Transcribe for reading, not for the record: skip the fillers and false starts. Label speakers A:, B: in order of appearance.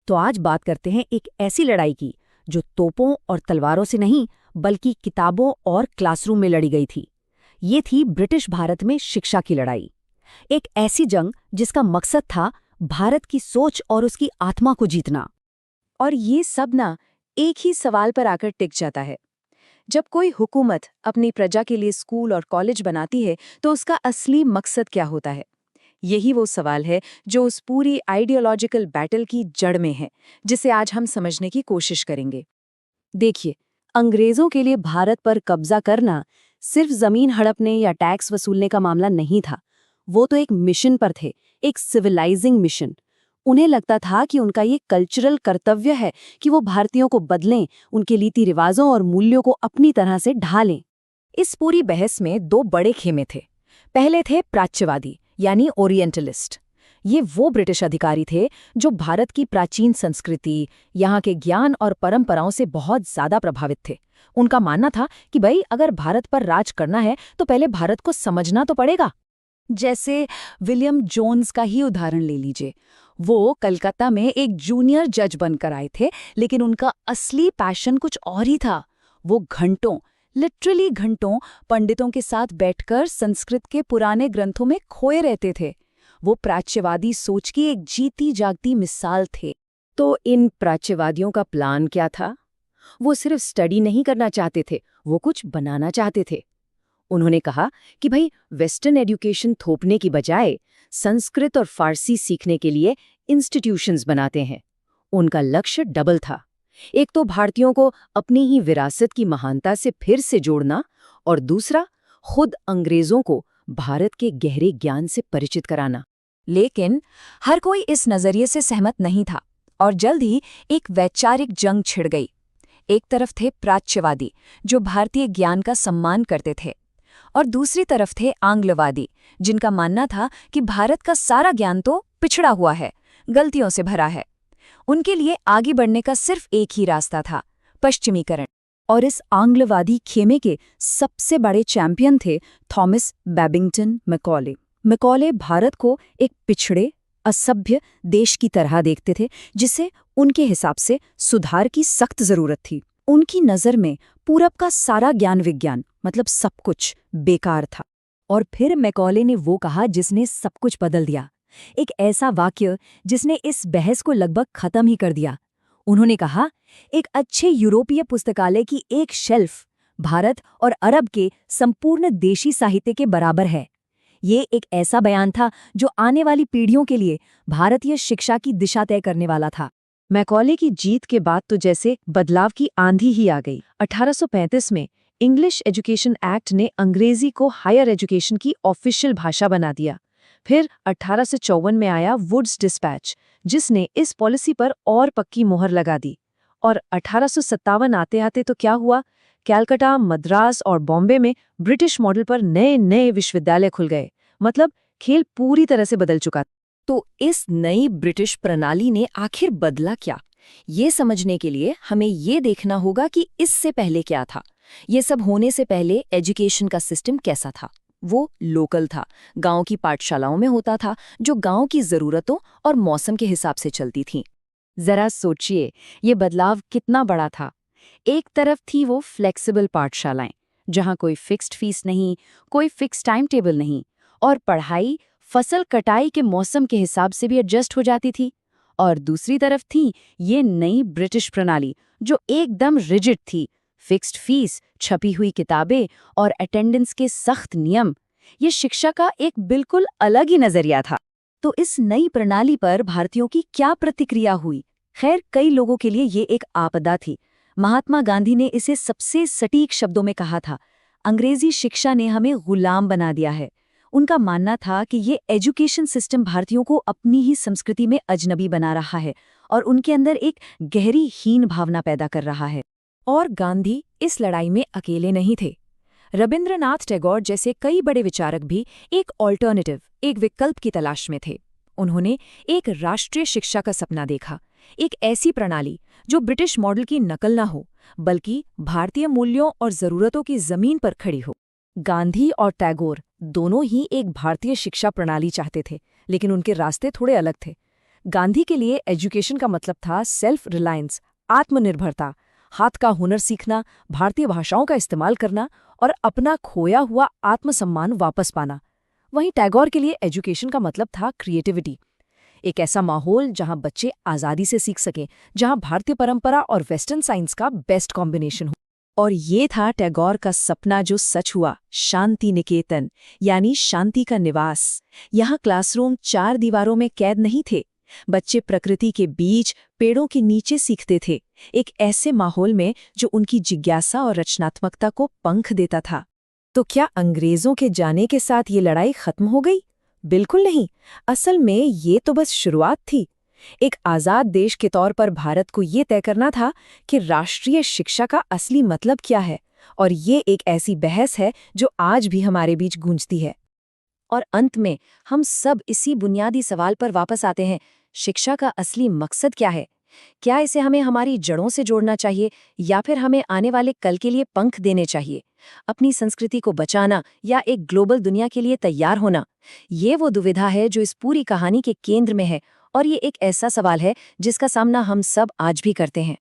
A: तो आज बात करते हैं एक ऐसी लड़ाई की जो तोपों और तलवारों से नहीं बल्कि किताबों और क्लासरूम में लड़ी गई थी। ये थी ब्रिटिश भारत में शिक्षा की लड़ाई। एक ऐसी जंग जिसका मकसद था भारत की सोच और उसकी आत्मा को जीतना।
B: और ये सब ना एक ही सवाल पर आकर टिक जाता है। जब कोई हुकूमत अपनी प्रजा के लिए स्कूल और कॉलेज बनाती है तो उसका असली मकसद क्या होता है? यही वो सवाल है जो उस पूरी आइडियोलॉजिकल बैटल की जड़ में है, जिसे आज हम समझने की कोशिश करेंगे।
A: देखिए, अंग्रेजों के लिए भारत पर कब्जा करना सिर्फ जमीन हड़पने या टैक्स वसूलने का मामला नहीं था। वो तो एक मिशन पर थे, एक सिविलाइजिंग मिशन। उन्हें लगता था कि उनका ये कल्चरल कर्तव्य है कि वो भारतीयों को बदलें, उनके रीति रिवाजों और मूल्यों को अपनी तरह से ढालें।
B: इस पूरी बहस में दो बड़े खेमे थे। पहले थे प्राच्यवादी यानी ओरिएंटलिस्ट। ये वो ब्रिटिश अधिकारी थे जो भारत की प्राचीन संस्कृति, यहाँ के ज्ञान और परंपराओं से बहुत ज्यादा प्रभावित थे। उनका मानना था कि भाई अगर भारत पर राज करना है तो पहले भारत को समझना तो पड़ेगा।
A: जैसे विलियम जोन्स का ही उदाहरण ले लीजिए। वो कलकत्ता में एक जूनियर जज बनकर आए थे, लेकिन उनका असली पैशन कुछ और ही था। वो लिटरली घंटों पंडितों के साथ बैठकर संस्कृत के पुराने ग्रंथों में खोए रहते थे। वो प्राच्यवादी सोच की एक जीती जागती मिसाल थे।
B: तो इन प्राच्यवादियों का प्लान क्या था? वो सिर्फ स्टडी नहीं करना चाहते थे, वो कुछ बनाना चाहते थे। उन्होंने कहा कि भाई वेस्टर्न एजुकेशन थोपने की बजाय संस्कृत और फारसी सीखने के लिए इंस्टीट्यूशंस बनाते हैं। उनका लक्ष्य डबल था। एक तो भारतीयों को अपनी ही विरासत की महानता से फिर से जोड़ना, और दूसरा खुद अंग्रेजों को भारत के गहरे ज्ञान से परिचित कराना।
A: लेकिन हर कोई इस नजरिए से सहमत नहीं था और जल्द ही एक वैचारिक जंग छिड़ गई। एक तरफ थे प्राच्यवादी जो भारतीय ज्ञान का सम्मान करते थे, और दूसरी तरफ थे आंग्लवादी जिनका मानना था कि भारत का सारा ज्ञान तो पिछड़ा हुआ है, गलतियों से भरा है। उनके लिए आगे बढ़ने का सिर्फ एक ही रास्ता था, पश्चिमीकरण। और इस आंग्लवादी खेमे के सबसे बड़े चैंपियन थे Thomas Babington Macaulay. Macaulay Bharat को एक पिछड़े, असभ्य देश की तरह देखते थे जिसे उनके हिसाब से सुधार की सख्त जरूरत थी। उनकी नज़र में पूरब का सारा ज्ञान विज्ञान मतलब सब कुछ बेकार था। और फिर मैकॉले ने वो कहा जिसने सब कुछ बदल दिया, एक ऐसा वाक्य जिसने इस बहस को लगभग खत्म ही कर दिया। उन्होंने कहा, एक अच्छे यूरोपीय पुस्तकालय की एक शेल्फ भारत और अरब के संपूर्ण देशी साहित्य के बराबर है। ये एक ऐसा बयान था जो आने वाली पीढ़ियों के लिए भारतीय शिक्षा की दिशा तय करने वाला था।
B: मैकॉले की जीत के बाद तो जैसे बदलाव की आंधी ही आ गई। 1835 में इंग्लिश एजुकेशन एक्ट ने अंग्रेजी को हायर एजुकेशन की ऑफिशियल भाषा बना दिया। फिर 1854 में आया वुड्स डिस्पैच, जिसने इस पॉलिसी पर और पक्की मोहर लगा दी। और 1857 आते आते तो क्या हुआ? कैलकाटा, मद्रास और बॉम्बे में ब्रिटिश मॉडल पर नए नए विश्वविद्यालय खुल गए। मतलब खेल पूरी तरह से बदल चुका।
A: तो इस नई ब्रिटिश प्रणाली ने आखिर बदला क्या? ये समझने के लिए हमें ये देखना होगा कि इससे पहले क्या था। ये सब होने से पहले एजुकेशन का सिस्टम कैसा था? वो लोकल था, गांव की पाठशालाओं में होता था, जो गांव की ज़रूरतों और मौसम के हिसाब से चलती थीं।
B: जरा सोचिए, ये बदलाव कितना बड़ा था। एक तरफ थी वो फ्लेक्सिबल पाठशालाएं, जहां कोई फिक्स्ड फीस नहीं, कोई फिक्स टाइम टेबल नहीं, और पढ़ाई फसल कटाई के मौसम के हिसाब से भी एडजस्ट हो जाती थी। और दूसरी तरफ थी ये नई ब्रिटिश प्रणाली जो एकदम रिजिड थी, फिक्स्ड फीस, छपी हुई किताबें और अटेंडेंस के सख्त नियम। ये शिक्षा का एक बिल्कुल अलग ही नजरिया था।
A: तो इस नई प्रणाली पर भारतीयों की क्या प्रतिक्रिया हुई? खैर, कई लोगों के लिए ये एक आपदा थी। महात्मा गांधी ने इसे सबसे सटीक शब्दों में कहा था, अंग्रेजी शिक्षा ने हमें गुलाम बना दिया है। उनका मानना था कि ये एजुकेशन सिस्टम भारतीयों को अपनी ही संस्कृति में अजनबी बना रहा है और उनके अंदर एक गहरी हीन भावना पैदा कर रहा है। और गांधी इस लड़ाई में अकेले नहीं थे। रविंद्रनाथ टैगोर जैसे कई बड़े विचारक भी एक ऑल्टरनेटिव, एक विकल्प की तलाश में थे। उन्होंने एक राष्ट्रीय शिक्षा का सपना देखा, एक ऐसी प्रणाली जो ब्रिटिश मॉडल की नकल न हो, बल्कि भारतीय मूल्यों और ज़रूरतों की ज़मीन पर खड़ी हो। गांधी और टैगोर दोनों ही एक भारतीय शिक्षा प्रणाली चाहते थे, लेकिन उनके रास्ते थोड़े अलग थे।
C: गांधी के लिए एजुकेशन का मतलब था सेल्फ रिलायंस, आत्मनिर्भरता, हाथ का हुनर सीखना, भारतीय भाषाओं का इस्तेमाल करना और अपना खोया हुआ आत्मसम्मान वापस पाना। वहीं टैगोर के लिए एजुकेशन का मतलब था क्रिएटिविटी, एक ऐसा माहौल जहां बच्चे आज़ादी से सीख सकें, जहां भारतीय परंपरा और वेस्टर्न साइंस का बेस्ट कॉम्बिनेशन हो। और ये था टैगोर का सपना जो सच हुआ, शांति निकेतन, यानी शांति का निवास। यहाँ क्लासरूम 4 दीवारों में कैद नहीं थे, बच्चे प्रकृति के बीच, पेड़ों के नीचे सीखते थे, एक ऐसे माहौल में जो उनकी जिज्ञासा और रचनात्मकता को पंख देता था। तो क्या अंग्रेजों के जाने के साथ ये लड़ाई खत्म हो गई? बिल्कुल नहीं। असल में ये तो बस शुरुआत थी। एक आज़ाद देश के तौर पर भारत को ये तय करना था कि राष्ट्रीय शिक्षा का असली मतलब क्या है, और ये एक ऐसी बहस है जो आज भी हमारे बीच गूंजती है।
B: और अंत में हम सब इसी बुनियादी सवाल पर वापस आते हैं, शिक्षा का असली मकसद क्या है? क्या इसे हमें हमारी जड़ों से जोड़ना चाहिए या फिर हमें आने वाले कल के लिए पंख देने चाहिए? अपनी संस्कृति को बचाना या एक ग्लोबल दुनिया के लिए तैयार होना? ये वो दुविधा है जो इस पूरी कहानी के केंद्र में है, और ये एक ऐसा सवाल है जिसका सामना हम सब आज भी करते हैं।